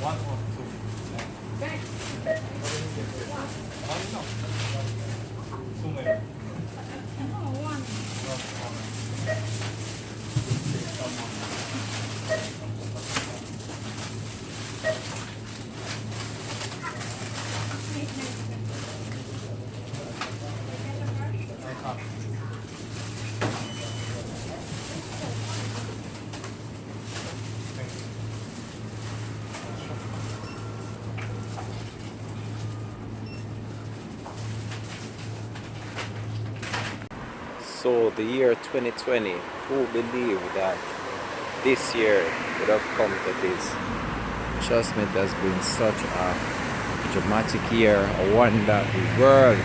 One or two. No. Two maybe. So the year 2020, who believed that this year would have come to this? Trust me, it has been such a dramatic year, one that the world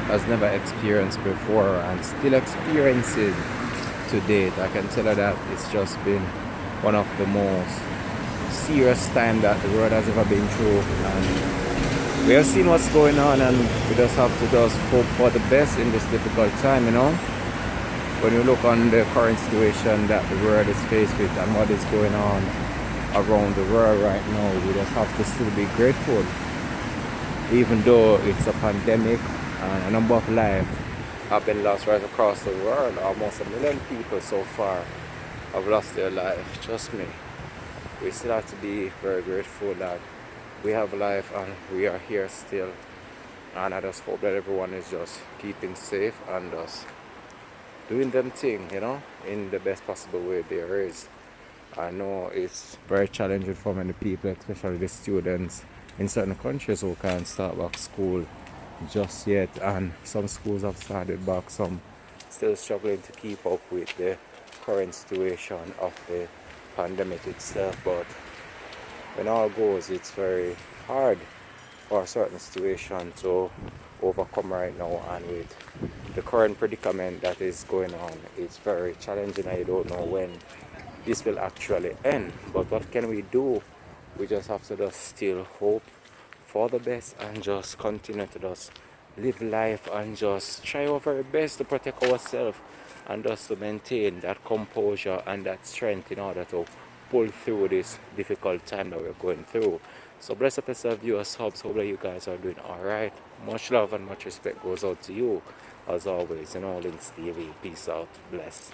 has never experienced before and still experiencing to date. I can tell you that it's just been one of the most serious time that the world has ever been through, and we have seen what's going on, and we just have to just hope for the best in this difficult time, you know. When you look on the current situation that the world is faced with and what is going on around the world right now, we just have to still be grateful, even though it's a pandemic and a number of lives have been lost right across the world. Almost 1 million people so far have lost their life. Trust me, we still have to be very grateful that we have life and we are here still. And I just hope that everyone is just keeping safe and just doing them thing, you know, in the best possible way there is. I know it's very challenging for many people, especially the students in certain countries who can't start back school just yet, and some schools have started back, some still struggling to keep up with the current situation of the pandemic itself. But when all goes, it's very hard for a certain situation to overcome right now, and with the current predicament that is going on, it's very challenging. I don't know when this will actually end, but what can we do? We just have to just still hope for the best and just continue to just live life and just try our very best to protect ourselves and just to maintain that composure and that strength in order to pull through this difficult time that we're going through. So bless up yourself, viewers, subs. Hope that you guys are doing alright. Much love and much respect goes out to you as always. And all Links TV. Peace out. Bless.